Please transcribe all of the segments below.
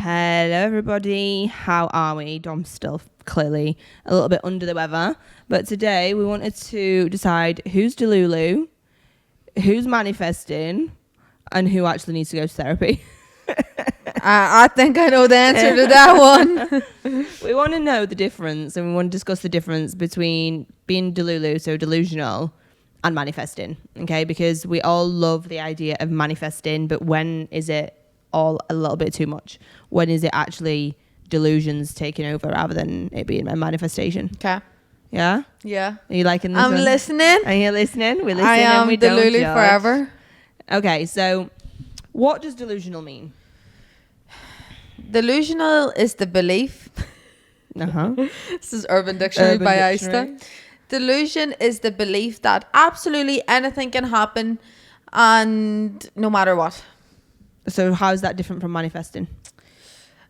Hello everybody, how are we? Dom's still clearly a little bit under the weather, but today we wanted to decide who's Delulu, who's manifesting, and who actually needs to go to therapy. I think I know the answer to that one. We want to know the difference, and we want to discuss the difference between being Delulu, so delusional, and manifesting, okay? Because we all love the idea of manifesting, but when is it all a little bit too much? When is it actually delusions taking over rather than it being a manifestation? Okay. Yeah? Yeah. Are you liking this I'm one? listening. Are you listening? We listen I and am we don't Delulu judge. forever. Okay, so what does delusional mean? Delusional is the belief. Uh-huh. This is Urban Dictionary Urban by Dictionary. Aiste. Delusion is the belief that absolutely anything can happen and no matter what. So how is that different from manifesting?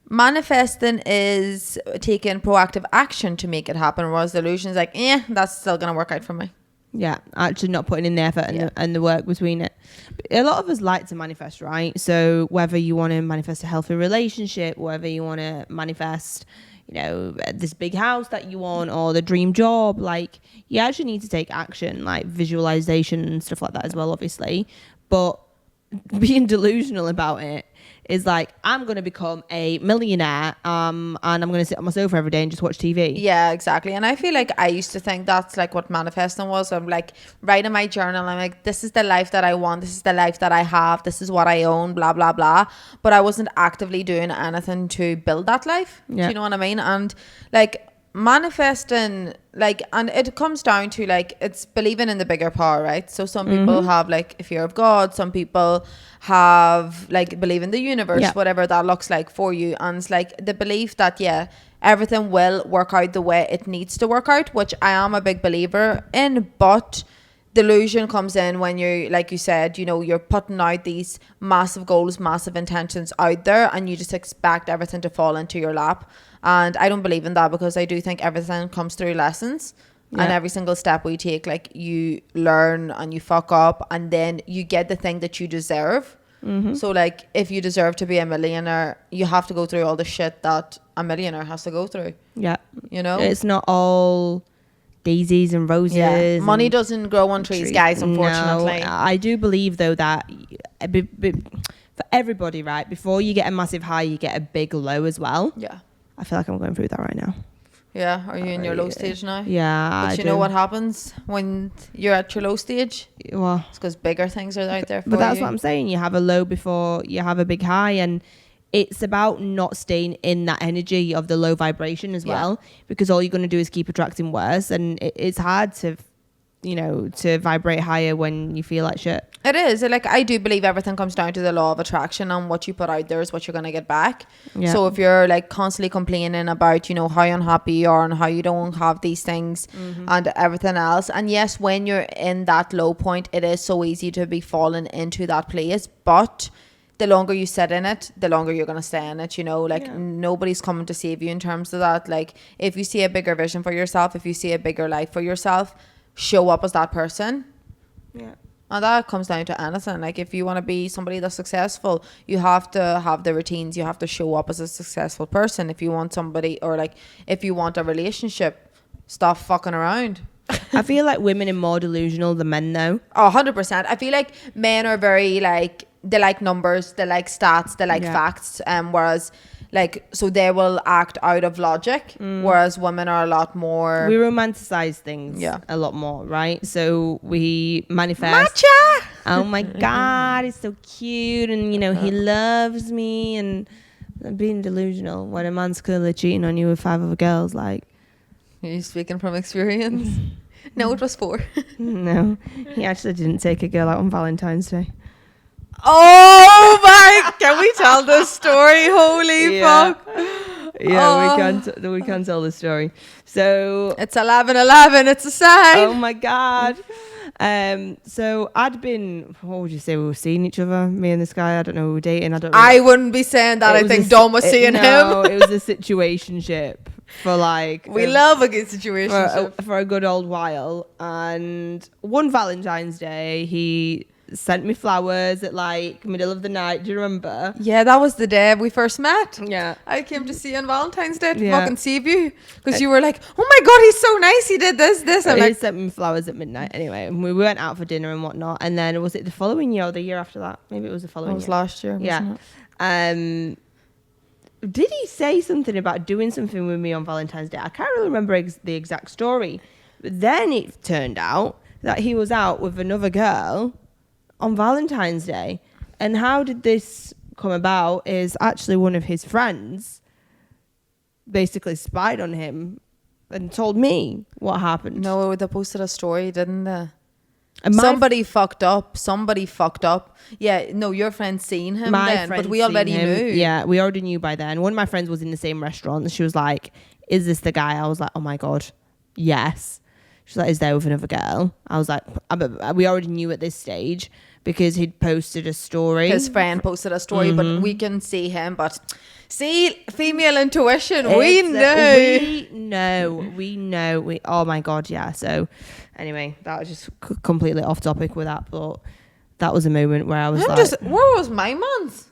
Manifesting is taking proactive action to make it happen, whereas delusion is like, that's still going to work out for me. Yeah, actually not putting in the effort and the work between it. A lot of us like to manifest, right? So whether you want to manifest a healthy relationship, whether you want to manifest, you know, this big house that you want or the dream job, like you actually need to take action, like visualization and stuff like that as well, obviously. But being delusional about it is like, I'm going to become a millionaire and I'm going to sit on my sofa every day and just watch TV. Yeah, exactly. And I feel like I used to think that's like what manifesting was. I'm like writing my journal. I'm like, this is the life that I want. This is the life that I have. This is what I own, blah, blah, blah. But I wasn't actively doing anything to build that life. Yeah. Do you know what I mean? And like manifesting, like, and it comes down to like, it's believing in the bigger power, right? So some people have like a fear of God. Some people have like believe in the universe, whatever that looks like for you. And it's like the belief that everything will work out the way it needs to work out, which I am a big believer in. But delusion comes in when you're, like you said, you know, you're putting out these massive goals, massive intentions out there, and you just expect everything to fall into your lap. And I don't believe in that, because I do think everything comes through lessons. And every single step we take, like, you learn and you fuck up, and then you get the thing that you deserve. So like, if you deserve to be a millionaire, you have to go through all the shit that a millionaire has to go through. Yeah. You know, it's not all daisies and roses. Money doesn't grow on trees, guys, unfortunately. No, I do believe though that for everybody, right, before you get a massive high, you get a big low as well. Yeah. I feel like I'm going through that right now. Yeah, are you in your low stage now? Yeah, but you know what happens when you're at your low stage? Well, it's because bigger things are out there for you. But that's what I'm saying. You have a low before you have a big high, and it's about not staying in that energy of the low vibration as well, because all you're going to do is keep attracting worse, and it's hard to, you know, to vibrate higher when you feel like shit. It is. Like, I do believe everything comes down to the law of attraction, and what you put out there is what you're going to get back. Yeah. So if you're like constantly complaining about, you know, how unhappy you are and how you don't have these things and everything else, and yes, when you're in that low point, it is so easy to be falling into that place, but the longer you sit in it, the longer you're going to stay in it, you know, like nobody's coming to save you in terms of that. Like, if you see a bigger vision for yourself, if you see a bigger life for yourself, show up as that person. Yeah. And that comes down to anything. Like, if you want to be somebody that's successful, you have to have the routines. You have to show up as a successful person. If you want somebody, or like, if you want a relationship, stop fucking around. I feel like women are more delusional than men though. 100%. I feel like men are very like, they like numbers, they like stats, they like facts. Whereas like, so they will act out of logic, whereas women are a lot more... We romanticize things a lot more, right? So we manifest... Matcha! Oh my God, he's so cute, and, you know, he loves me, and being delusional when a man's clearly cheating on you with 5 other girls, like... Are you speaking from experience? No, it was 4. No, he actually didn't take a girl out on Valentine's Day. Oh my! Can we tell this story? Holy fuck! Yeah, we can tell the story. So it's 11:11. It's a sign. Oh my God! So I'd been. What would you say? We were seeing each other. Me and this guy. I don't know. We were dating. I don't know. I wouldn't be saying that. I think Dom was seeing him. No, it was a situationship for like. We love a good situationship for a good old while. And one Valentine's Day, he sent me flowers at like middle of the night. Do you remember? Yeah, that was the day we first met. Yeah. I came to see you on Valentine's Day to Yeah. fucking save you. Because you were like, oh my God, he's so nice. He did this. I'm He like, sent me flowers at midnight anyway. And we went out for dinner and whatnot. And then was it the following year or the year after that? Maybe it was the following that was year. last year. Yeah. Wasn't it? Did he say something about doing something with me on Valentine's Day? I can't really remember the exact story. But then it turned out that he was out with another girl on Valentine's Day. And how did this come about is actually one of his friends basically spied on him and told me what happened. No, they posted a story, didn't they? And Somebody fucked up. Yeah, no, your friend seen him then, but we already knew. Yeah, we already knew by then. One of my friends was in the same restaurant and she was like, is this the guy? I was like, oh my God, yes. She's like, is there with another girl? I was like, we already knew at this stage because he'd posted a story. His friend posted a story, but we can see him. But see, female intuition, we know. Oh my God, yeah. So anyway, that was just completely off topic with that, but that was a moment where I was where was my month?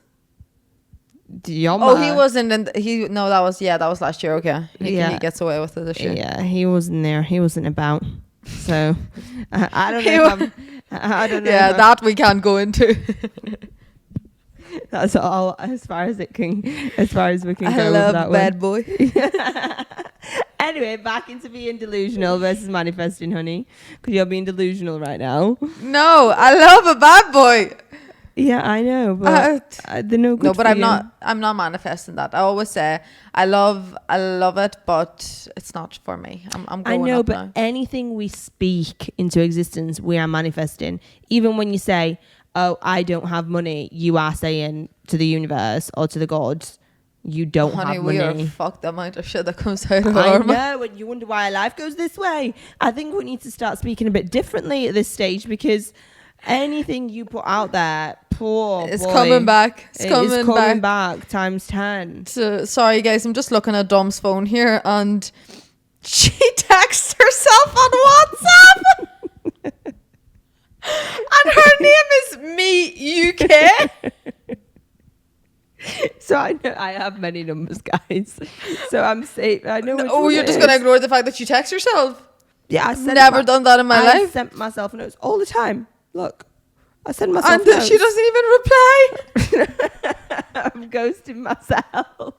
Oh, he wasn't that was last year. Okay, he gets away with it this year. Yeah, he wasn't there. He wasn't about. So I don't know. I don't know. Yeah, that we can't go into. That's all as far as we can go with that bad one. boy. Anyway, back into being delusional versus manifesting, honey, because you're being delusional right now. No, I love a bad boy. Yeah, I know, but they're no good. No, but for I'm not manifesting that. I always say I love it, but it's not for me. I'm going I know, up but now. anything we speak into existence, we are manifesting. Even when you say, "Oh, I don't have money," you are saying to the universe or to the gods, "You don't Honey, have money." we are fucked amount of shit that comes out of I our mouth. know, and you wonder why life goes this way. I think we need to start speaking a bit differently at this stage because anything you put out there, it's coming back. It's coming back times 10. So, sorry, guys. I'm just looking at Dom's phone here, and she texts herself on WhatsApp, and her name is Me UK. So I know I have many numbers, guys. So I'm safe. I know. Oh, you're just gonna ignore the fact that she texts herself? Yeah, I've never done that in my life. I sent myself notes all the time. Look, I send myself and notes. She doesn't even reply. I'm ghosting myself.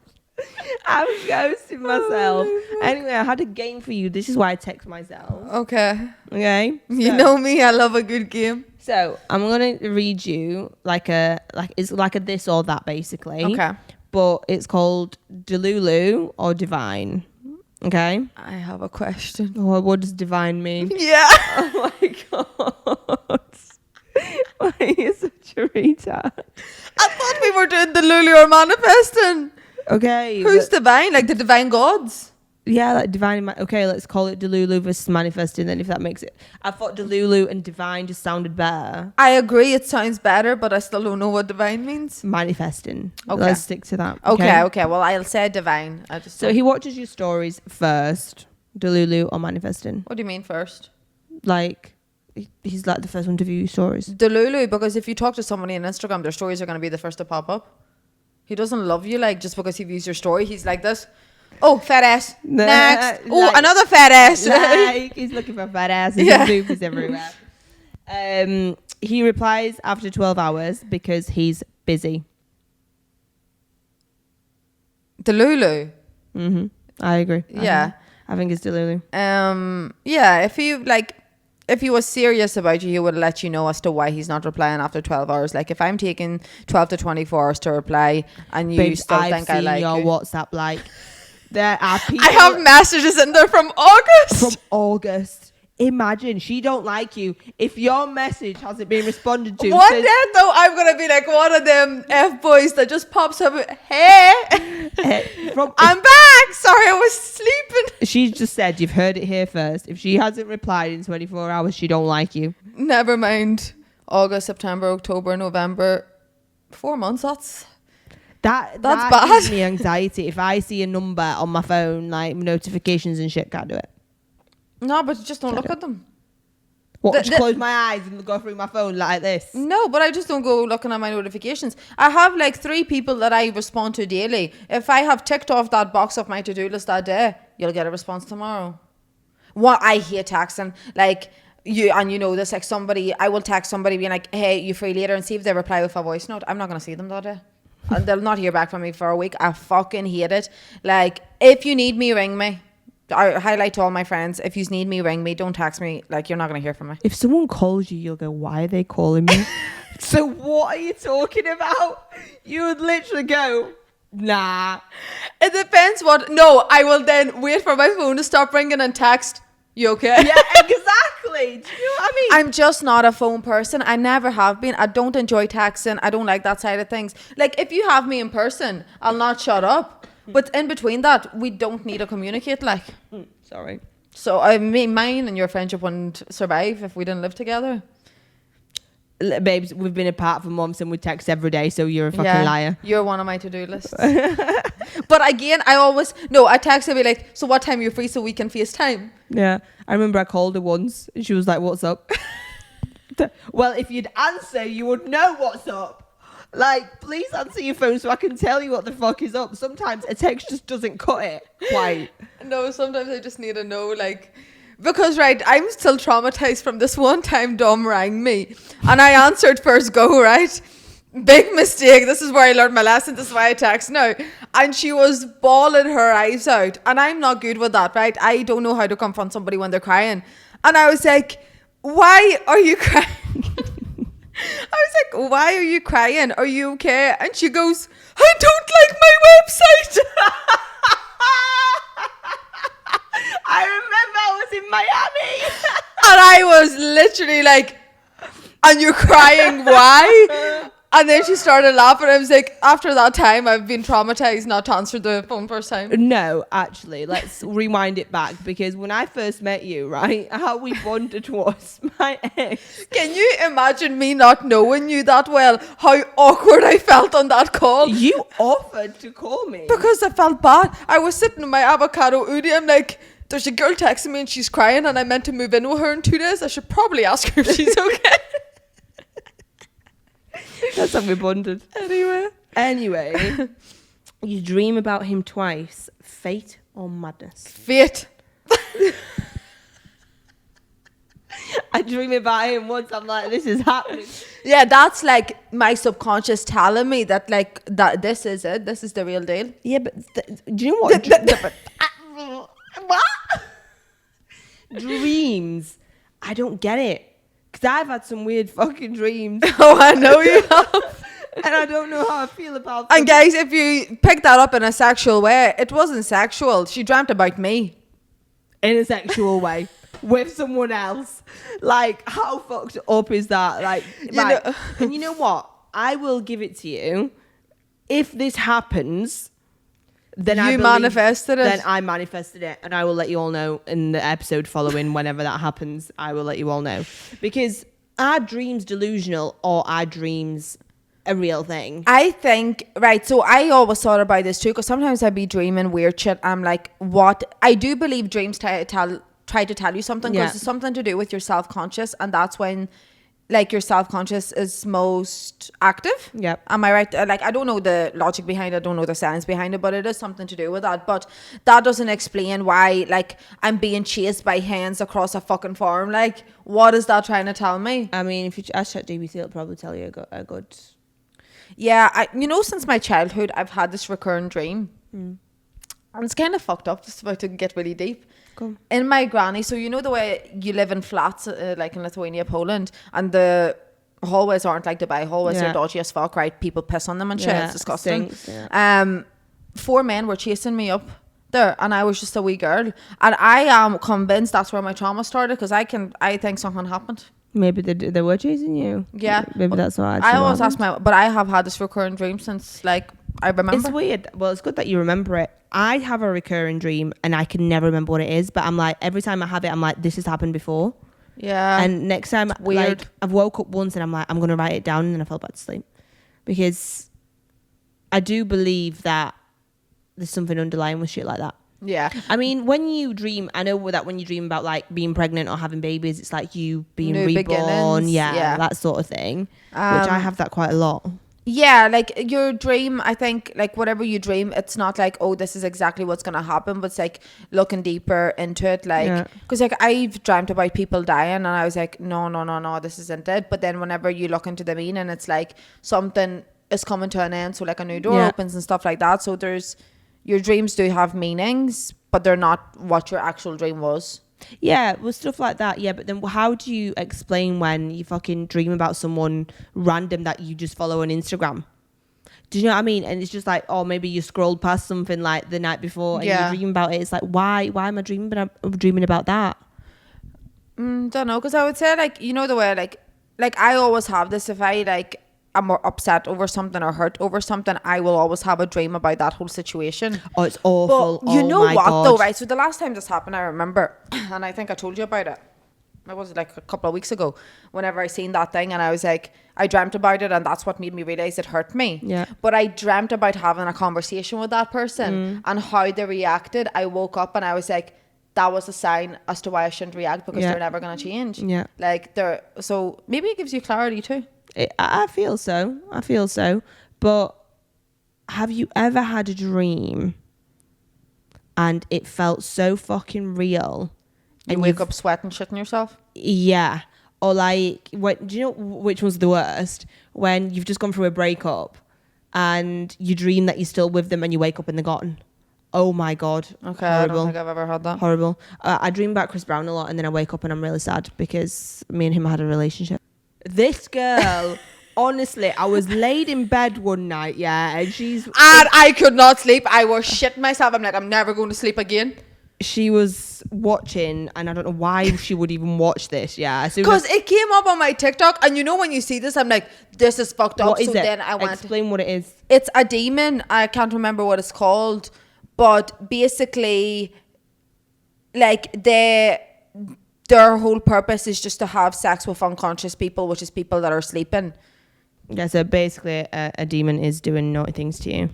Anyway, I had a game for you. This is why I text myself. Okay. Okay. You know me. I love a good game. So I'm gonna read you it's like a this or that basically. Okay. But it's called Delulu or divine. Okay. I have a question. Oh, what does divine mean? Yeah. Oh my God. Why are you such a retard? I thought we were doing Delulu or manifesting. Okay. Who's divine? Like the divine gods? Yeah, like divine. Okay, let's call it Delulu versus manifesting then, if that makes it. I thought Delulu and divine just sounded better. I agree, it sounds better, but I still don't know what divine means. Manifesting. Okay. Let's stick to that. Okay. Well, I'll say divine. So he watches your stories first, Delulu or manifesting. What do you mean first? Like, he's like the first one to view your stories. Delulu, because if you talk to somebody on Instagram, their stories are going to be the first to pop up. He doesn't love you like just because he views your story. He's like this. Oh, fat ass. Next. Oh, another fat ass. Like, he's looking for fat asses and boobies everywhere. He replies after 12 hours because he's busy. Delulu. Mm-hmm. I agree. Yeah. I think it's Delulu. Yeah, if he was serious about you, he would let you know as to why he's not replying after 12 hours. Like if I'm taking 12 to 24 hours to reply and you Babes, still I've think I like your you. WhatsApp, like there are people. I have messages in there from August. Imagine she don't like you if your message hasn't been responded to. One day though, I'm gonna be like one of them F boys that just pops up. Hey, I'm back. Sorry, I was sleeping. She just said you've heard it here first. If she hasn't replied in 24 hours, she don't like you. Never mind. August, September, October, November. 4 months. That's that bad. gives me anxiety. If I see a number on my phone, like notifications and shit, can't do it. No, but just don't look at them. What, close my eyes and go through my phone like this? No, but I just don't go looking at my notifications. I have like 3 people that I respond to daily. If I have ticked off that box of my to-do list that day, you'll get a response tomorrow. What I hate texting, like you know this, like I will text somebody being like, hey, you free later, and see if they reply with a voice note. I'm not going to see them that day. And they'll not hear back from me for a week. I fucking hate it. Like, if you need me, ring me. I highlight to all my friends, if you need me, ring me. Don't text me. Like, you're not going to hear from me. If someone calls you, you'll go, why are they calling me? So what are you talking about? You would literally go, nah. It depends what. No, I will then wait for my phone to stop ringing and text, you okay? Yeah, exactly. Do you know what I mean? I'm just not a phone person. I never have been. I don't enjoy texting. I don't like that side of things. Like, if you have me in person, I'll not shut up. But in between that, we don't need to communicate, like. Sorry. So, I mean, mine and your friendship wouldn't survive if we didn't live together. Babes, we've been apart for months and we text every day, so you're a fucking liar. You're one of my to-do lists. But again, I text her, be like, so what time are you free so we can FaceTime? Yeah. I remember I called her once and she was like, what's up? Well, if you'd answer, you would know what's up. Like, please answer your phone so I can tell you what the fuck is up. Sometimes a text just doesn't cut it quite. No, sometimes I just need to know, like, because, right, I'm still traumatized from this one time Dom rang me and I answered first go, right? Big mistake. This is where I learned my lesson. This is why I text now. And she was bawling her eyes out. And I'm not good with that, right? I don't know how to confront somebody when they're crying. And I was like, why are you crying? I was like, why are you crying? Are you okay? And she goes, I don't like my website. I remember I was in Miami. And I was literally like, and you're crying, why? And then she started laughing. I was like, after that time, I've been traumatized not to answer the phone first time. No, actually, let's rewind it back, because when I first met you, right, how we bonded was my ex. Can you imagine me not knowing you that well? How awkward I felt on that call. You offered to call me. Because I felt bad. I was sitting in my avocado Udi. I'm like, there's a girl texting me and she's crying and I meant to move in with her in 2 days. I should probably ask her if she's okay. That's how we bonded. Anyway, you dream about him twice. Fate or madness? Fate. I dream about him once. I'm like, this is happening. Yeah, that's like my subconscious telling me that, like, that this is it. This is the real deal. Yeah, but do you know what? What? Dreams. I don't get it. Because I've had some weird fucking dreams. Oh, I know you have. And I don't know how I feel about them. And guys, if you pick that up in a sexual way, it wasn't sexual. She dreamt about me. In a sexual way. With someone else. Like, how fucked up is that? Like, right. And you know what? I will give it to you. If this happens, then you manifested it. Then I manifested it, and I will let you all know in the episode following. Whenever that happens, I will let you all know, because are dreams delusional or are dreams a real thing? I think, right, so I always thought about this too, because sometimes I'd be dreaming weird shit. I'm like, what? I do believe dreams try to tell you something, because it's something to do with your self-conscious, and that's when, like, your self-conscious is most active. Yep. Am I right? Like, I don't know the logic behind it, I don't know the science behind it, but it is something to do with that. But that doesn't explain why, like, I'm being chased by hens across a fucking farm. Like, what is that trying to tell me? I mean, if you ask ChatGPT, it'll probably tell you a good... Yeah, since my childhood, I've had this recurring dream. And it's kind of fucked up, just about to get really deep. Cool. In my granny, so you know the way you live in flats, like in Lithuania, Poland, and the hallways aren't like Dubai hallways, they're dodgy as fuck, right? People piss on them and shit. It's disgusting. Stinks, 4 men were chasing me up there, and I was just a wee girl, and I am convinced that's where my trauma started, because I think something happened. Maybe they were chasing you. Yeah, maybe that's why. I always ask but I have had this recurring dream since, like, I remember. It's weird. Well, it's good that you remember it. I have a recurring dream and I can never remember what it is, but I'm like, every time I have it, I'm like, this has happened before. Yeah. And next time, weird. Like, I've woke up once and I'm like, I'm going to write it down, and then I fell back to sleep. Because I do believe that there's something underlying with shit like that. Yeah. I mean, when you dream, I know that when you dream about like being pregnant or having babies, it's like you being New reborn. beginnings, yeah. That sort of thing, which I have that quite a lot. Yeah, like your dream, I think, like whatever you dream, it's not like, oh, this is exactly what's gonna happen, but it's like looking deeper into it, like, because like I've dreamt about people dying, and I was like, no, this isn't it. But then whenever you look into the meaning, it's like something is coming to an end, so like a new door opens and stuff like that. So your dreams do have meanings, but they're not what your actual dream was. Yeah, well, stuff like that. Yeah, but then how do you explain when you fucking dream about someone random that you just follow on Instagram? Do you know what I mean? And it's just like, oh, maybe you scrolled past something like the night before and you dream about it. It's like, why am I dreaming about that? Don't know, because I would say, like, you know the way, like I always have this. If I like I'm more upset over something or hurt over something, I will always have a dream about that whole situation. Oh, it's awful. But you know what, God. Though, right? So the last time this happened, I remember, and I think I told you about it. It was like a couple of weeks ago, whenever I seen that thing, and I was like, I dreamt about it, and that's what made me realize it hurt me. Yeah. But I dreamt about having a conversation with that person and how they reacted. I woke up and I was like, that was a sign as to why I shouldn't react, because they're never going to change. Yeah. Like so maybe it gives you clarity too. I feel so. But have you ever had a dream and it felt so fucking real? You wake up sweating, shitting yourself? Yeah. Or like, do you know which one's the worst? When you've just gone through a breakup and you dream that you're still with them and you wake up and they're gone. Oh my God. Okay, horrible. I don't think I've ever had that. Horrible. I dream about Chris Brown a lot, and then I wake up and I'm really sad because me and him had a relationship. This girl, honestly, I was laid in bed one night, and I could not sleep. I was shitting myself. I'm like, I'm never going to sleep again. She was watching, and I don't know why she would even watch this, Because it came up on my TikTok, and you know when you see this, I'm like, this is fucked up. What is so it? Then I went. Explain what it is. It's a demon. I can't remember what it's called, but basically, like their whole purpose is just to have sex with unconscious people, which is people that are sleeping. Yeah, so basically a demon is doing naughty things to you.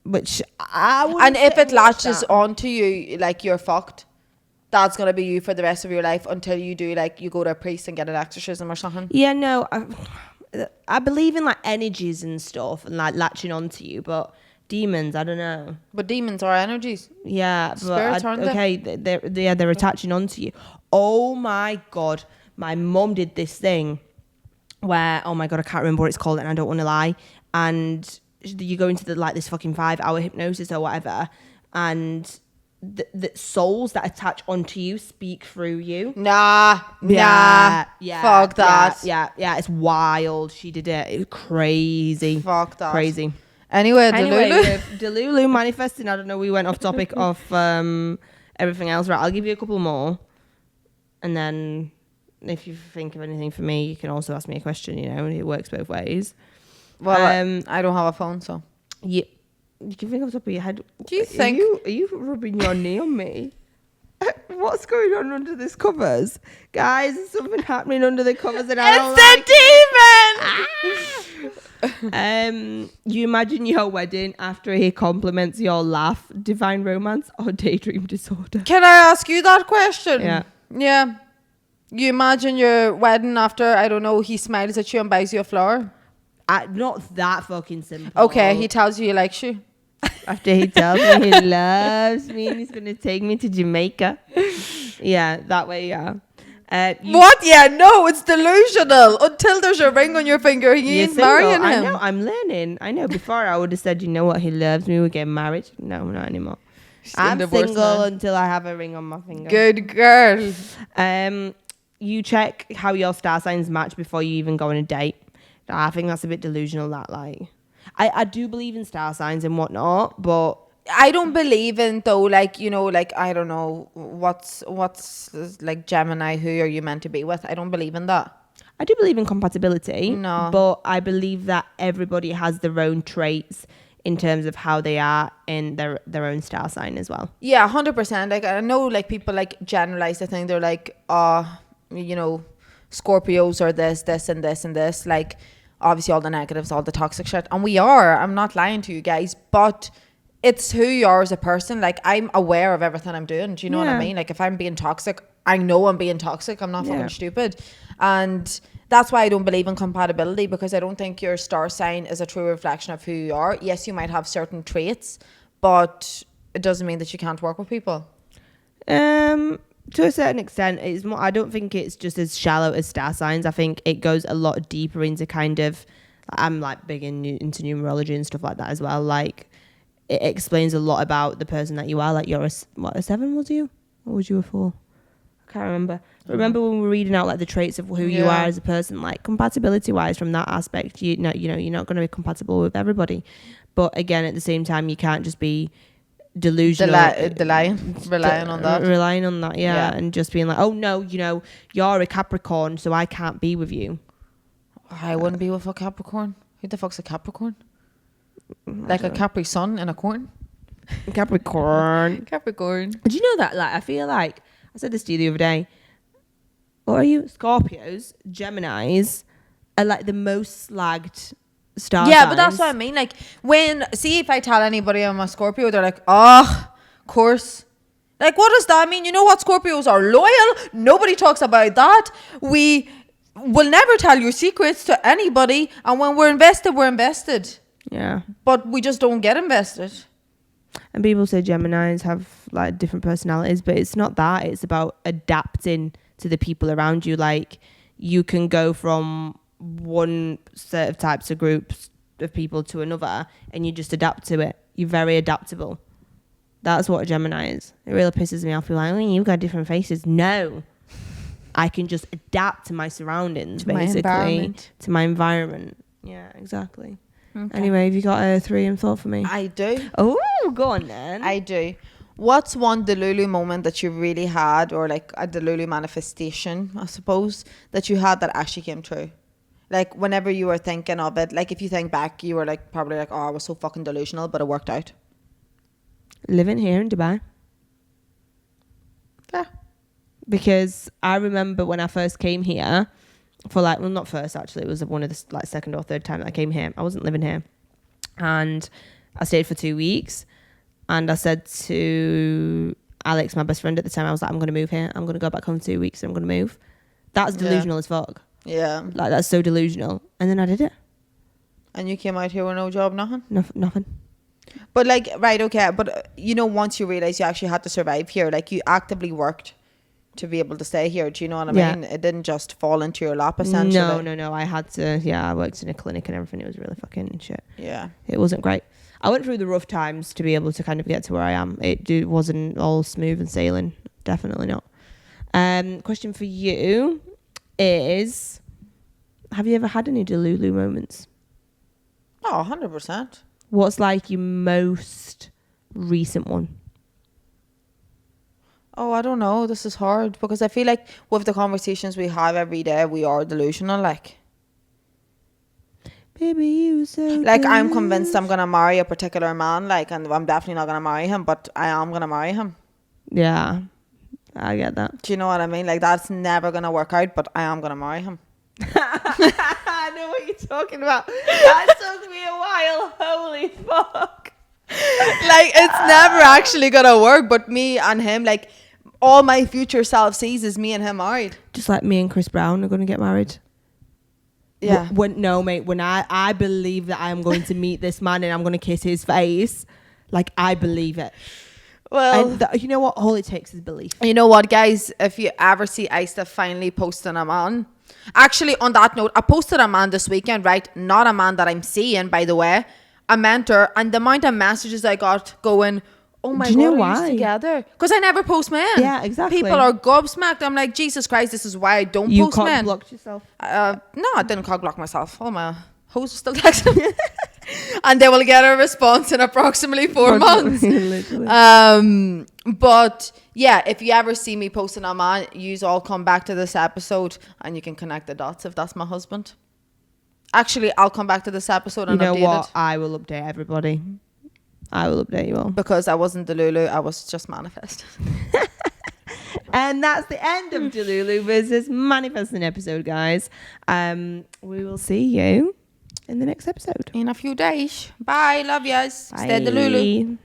Which I wouldn't. And if it latches onto you, like, you're fucked. That's going to be you for the rest of your life until you do, like, you go to a priest and get an exorcism or something. Yeah, no, I believe in, like, energies and stuff and, like, latching onto you, but demons, I don't know. But demons are energies. Yeah, spirits, aren't they? Okay, they're attaching onto you. Oh my God, my mum did this thing where, oh my God, I can't remember what it's called, and I don't want to lie. And you go into this fucking 5-hour hypnosis or whatever, and the souls that attach onto you speak through you. Nah. Fuck that. Yeah, it's wild. She did it. It was crazy. Fuck that. Crazy. Anyway, Delulu. Delulu manifesting. I don't know. We went off topic of everything else. Right, I'll give you a couple more, and then if you think of anything for me, you can also ask me a question. You know, it works both ways. Well, I don't have a phone, so you can think off the top of your head. Do you think? Are you rubbing your knee on me? What's going on under this covers, guys? There's something happening under the covers, and you imagine your wedding after he compliments your laugh, divine romance, or daydream disorder? Can I ask you that question? Yeah. You imagine your wedding after, I don't know, he smiles at you and buys you a flower? Not that fucking simple. Okay, he tells you he likes you. After he tells me he loves me and he's going to take me to Jamaica. Yeah, that way, yeah. What? Yeah, no, it's delusional. Until there's a ring on your finger, he ain't marrying him. I know, I'm learning. I know, before I would have said, you know what, he loves me, we're getting married. No, not anymore. I'm single until I have a ring on my finger. Good girl. You check how your star signs match before you even go on a date. I think that's a bit delusional, that, like. I do believe in star signs and whatnot, but I don't believe in, though, like, you know, like, I don't know, what's like Gemini, who are you meant to be with? I don't believe in that. I do believe in compatibility. No. But I believe that everybody has their own traits in terms of how they are in their own star sign as well. Yeah, 100%. Like, I know, like, people, like, generalize the thing. They're like, you know, Scorpios are this, and this, and this. Like, obviously all the negatives, all the toxic shit. And we are. I'm not lying to you guys. But it's who you are as a person. Like, I'm aware of everything I'm doing. Do you know what I mean? Like, if I'm being toxic, I know I'm being toxic. I'm not fucking stupid. And that's why I don't believe in compatibility, because I don't think your star sign is a true reflection of who you are. Yes, you might have certain traits, but it doesn't mean that you can't work with people. To a certain extent, it's more, I don't think it's just as shallow as star signs. I think it goes a lot deeper into kind of, I'm like big into numerology and stuff like that as well. Like, it explains a lot about the person that you are. Like, you're a 7, was you? Or was you a 4? I can't remember. But remember when we were reading out like the traits of who you are as a person, like compatibility wise from that aspect, you're not going to be compatible with everybody. But again, at the same time, you can't just be delusional, relying on that, and just being like, oh no, you're a Capricorn, so I can't be with you. I wouldn't be with a Capricorn. Who the fuck's a Capricorn? Like a Capri Sun and a corn? Capricorn. Do you know that, like, I feel like I said this to you the other day, what are you, Scorpios, Geminis are like the most slagged star signs. But that's what I mean. Like, if I tell anybody I'm a Scorpio, they're like, oh, of course. Like, what does that mean? You know what? Scorpios are loyal. Nobody talks about that. We will never tell your secrets to anybody. And when we're invested, we're invested. Yeah. But we just don't get invested. And people say Geminis have like different personalities, but it's not that. It's about adapting to the people around you. Like, you can go from one set of types of groups of people to another and you just adapt to it. You're very adaptable. That's what a Gemini is. It really pisses me off. You're like, oh, you've got different faces. No, I can just adapt to my surroundings, basically, to my environment. Yeah, exactly. Okay. Anyway, have you got a 3 in thought for me? I do. Oh, go on then. I do. What's one Delulu moment that you really had, or like a Delulu manifestation, I suppose, that you had that actually came true? Like, whenever you were thinking of it, like if you think back, you were like probably like, oh, I was so fucking delusional, but it worked out. Living here in Dubai. Yeah. Because I remember when I first came here, for like, well, not first actually, it was one of the like second or third time that I came here. I wasn't living here. And I stayed for 2 weeks. And I said to Alex, my best friend at the time, I was like, I'm going to move here. I'm going to go back home 2 weeks and I'm going to move. That's delusional as fuck. Yeah. Like, that's so delusional. And then I did it. And you came out here with no job, nothing? Nothing. But like, right, okay. But once you realize you actually had to survive here, like you actively worked to be able to stay here. Do you know what I mean? It didn't just fall into your lap, essentially. No. I had to, I worked in a clinic and everything. It was really fucking shit. Yeah. It wasn't great. I went through the rough times to be able to kind of get to where I am. It wasn't all smooth and sailing. Definitely not. Question for you is, have you ever had any Delulu moments? Oh, 100%. What's like your most recent one? Oh, I don't know. This is hard because I feel like with the conversations we have every day, we are delusional. Like, baby, you so like good. I'm convinced I'm gonna marry a particular man. Like, and I'm definitely not gonna marry him, but I am gonna marry him. Yeah, I get that. Do you know what I mean? Like, that's never gonna work out, but I am gonna marry him. I know what you're talking about. That took me a while. Holy fuck. Like, it's never actually gonna work, but me and him, like, all my future self sees is me and him married. Just like me and Chris Brown are gonna get married. Yeah. When I believe that I am going to meet this man and I'm going to kiss his face, like, I believe it. Well, you know what? All it takes is belief. You know what, guys? If you ever see Aiste finally posting a man, actually, on that note, I posted a man this weekend, right? Not a man that I'm seeing, by the way. A mentor, and the amount of messages I got going, oh my God, are you together? Because I never post men. Yeah, exactly. People are gobsmacked. I'm like, Jesus Christ, this is why I don't post men. You cock-blocked yourself? No, I didn't cock-block myself. All my hoes are still texting me. And they will get a response in approximately 4 months. Literally. But yeah, if you ever see me posting a man, you all come back to this episode and you can connect the dots if that's my husband. Actually, I'll come back to this episode and update it. You know what? I will update everybody. I will update you all. Because I wasn't Delulu, I was just manifesting. And that's the end of Delulu versus manifesting episode, guys. We will see you in the next episode. In a few days. Bye. Love yous. Stay Delulu.